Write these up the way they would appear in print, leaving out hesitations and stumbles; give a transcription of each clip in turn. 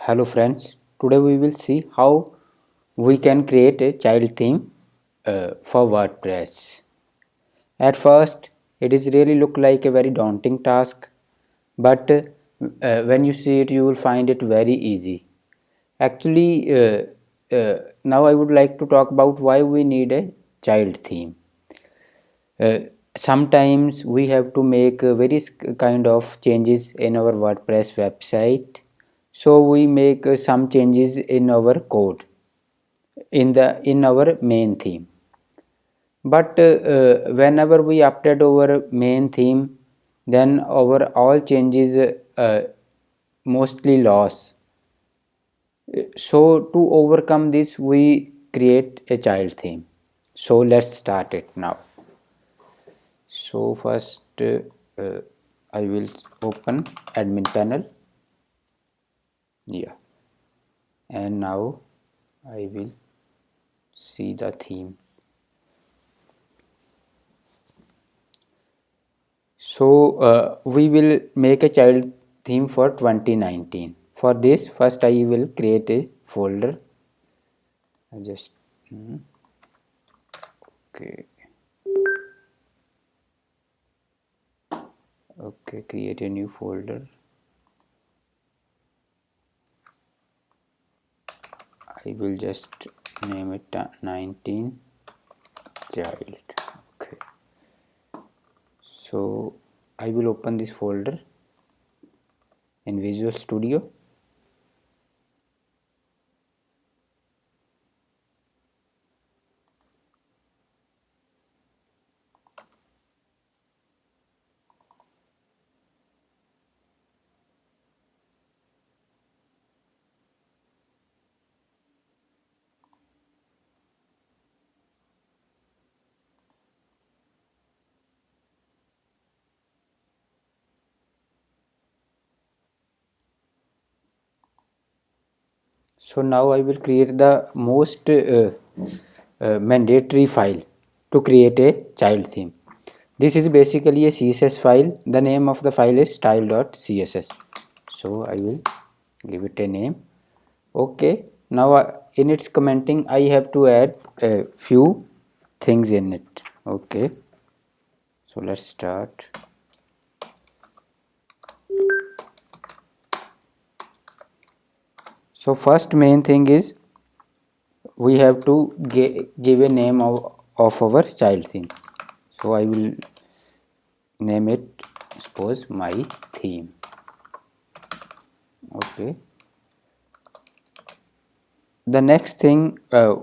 Hello friends, today we will see how we can create a child theme for WordPress. At first, it is really look like a very daunting task, but when you see it, you will find it very easy. Actually, now I would like to talk about why we need a child theme. Uh, Sometimes we have to make various kind of changes in our WordPress website, so we make some changes in our code in our main theme, but whenever we update our main theme, then our all changes mostly loss. So to overcome this, we create a child theme. So let's start it now. So first I will open admin panel. Yeah, and now I will see the theme. So we will make a child theme for 2019. For this, first I will create a folder. I just okay, okay, create a new folder. I will just name it 19 child. Okay, so I will open this folder in Visual Studio. So now I will create the most mandatory file to create a child theme. This is basically a CSS file. The name of the file is style.css. So I will give it a name. Okay, now in its commenting I have to add a few things in it. Okay, so let's start. So first main thing is we have to give a name of our child theme. So I will name it, suppose, my theme. Okay, the next thing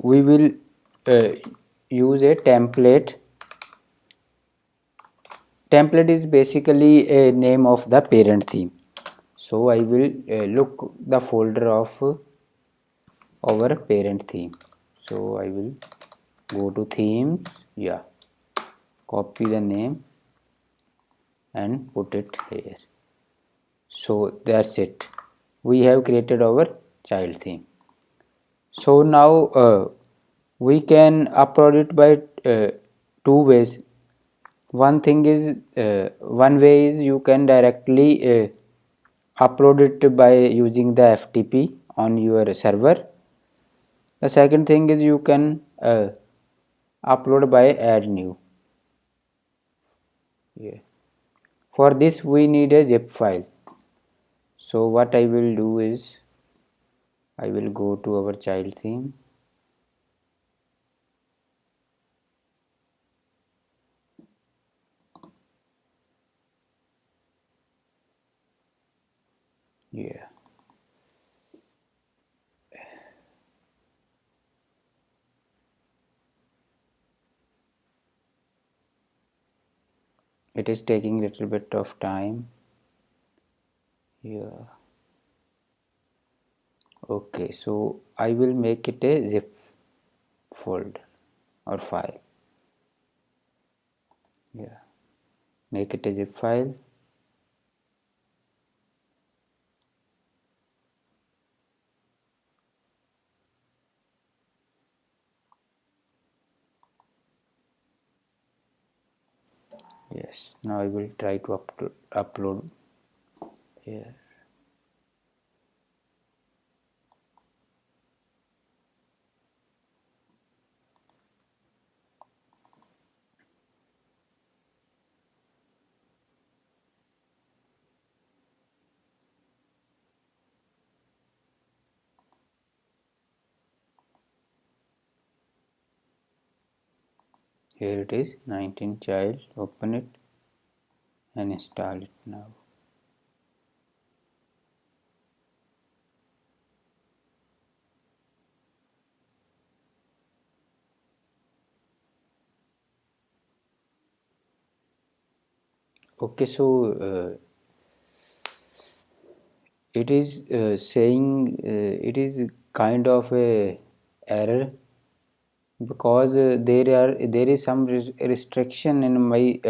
we will uh, use a template. Template is basically a name of the parent theme. So I will look the folder of our parent theme. So I will go to themes, yeah, copy the name and put it here. So that's it, we have created our child theme. So now we can upload it by two ways. One way is you can directly upload it by using the FTP on your server. The second thing is you can upload by add new. Yeah. For this we need a zip file. So what I will do is I will go to our child theme. Yeah. It is taking little bit of time. Yeah. Okay, so I will make it a zip folder or file. Yeah, make it a zip file. Yes, now I will try to upload here. Here it is, 19 child. Open it and install it now. Okay, so it is saying it is kind of a error because there is some restriction in my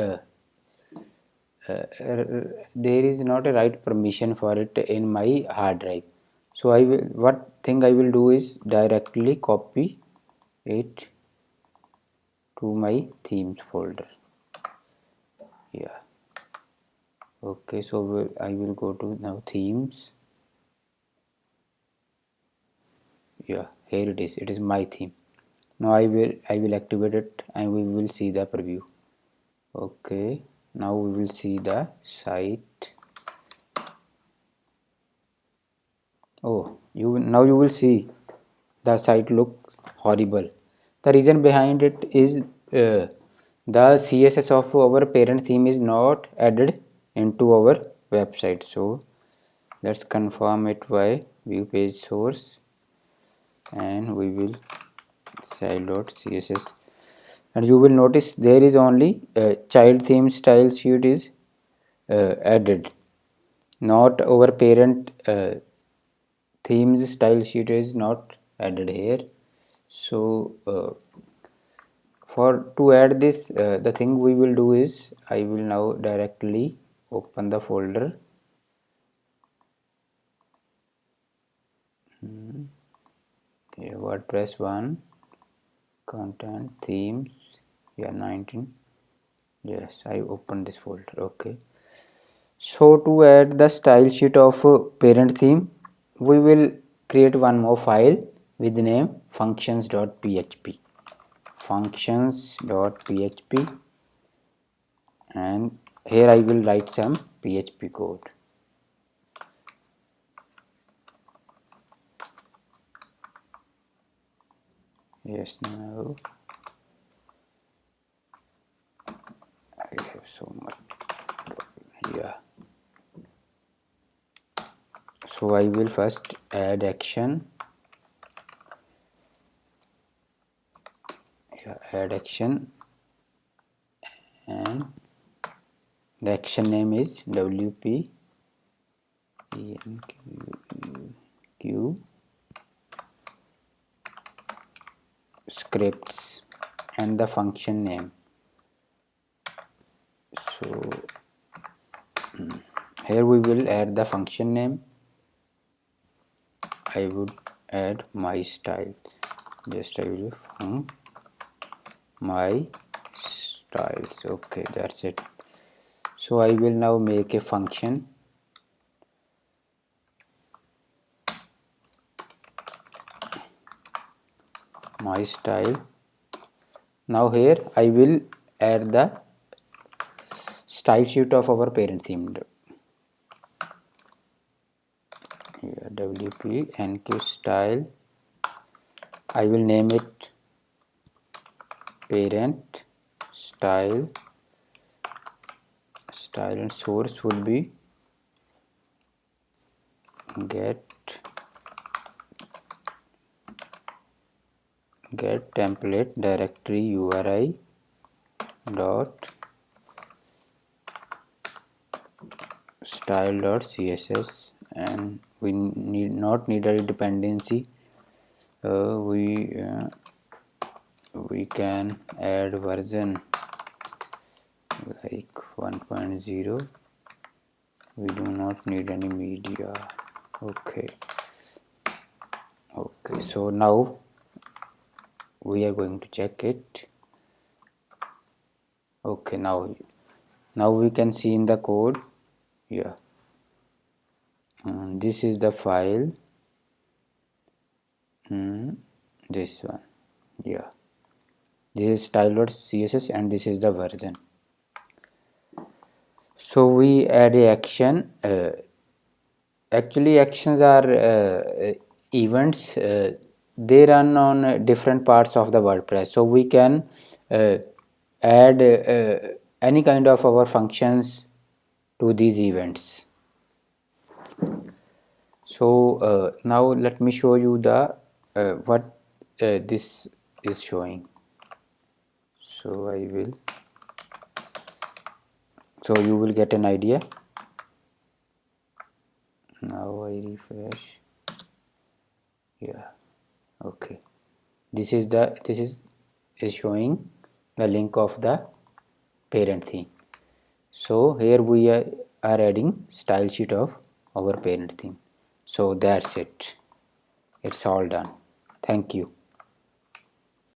there is not a right permission for it in my hard drive. So I will, what thing I will do is directly copy it to my themes folder. Yeah, okay, so I will go to now themes. Yeah, here it is my theme. Now I will activate it and we will see the preview. Okay, now we will see the site. Oh, you will see the site look horrible. The reason behind it is the CSS of our parent theme is not added into our website. So let's confirm it by view page source, and we will style.css, and you will notice there is only child theme style sheet is added, not our parent themes style sheet is not added here. So for to add this, the thing we will do is I will now directly open the folder. Yeah, WordPress 1 content themes, yeah, 19. Yes, I opened this folder. Okay, so to add the style sheet of parent theme, we will create one more file with the name functions.php. Functions.php, and here I will write some PHP code. Yes, now I have so much. Yeah, so I will first add action. Yeah, add action, and the action name is WP enq scripts, and the function name. So here we will add the function name. I would add my style. Just I will my styles. Okay, that's it. So I will now make a function. My style. Now here I will add the style sheet of our parent theme. Here, WP enq style. I will name it parent style. Style and source would be get template directory URI dot style.css, and we not need a dependency. We can add version like 1.0. we do not need any media. Okay, so now we are going to check it. Okay, now we can see in the code. Yeah, this is the file. This one. Yeah, this is style.css and this is the version. So we add a action. Actually actions are events. They run on different parts of the WordPress, so we can add any kind of our functions to these events. So now let me show you the what this is showing. So I will, so you will get an idea. Now I refresh. Yeah, okay, this is showing the link of the parent theme. So here we are adding style sheet of our parent theme. So that's it, it's all done. Thank you.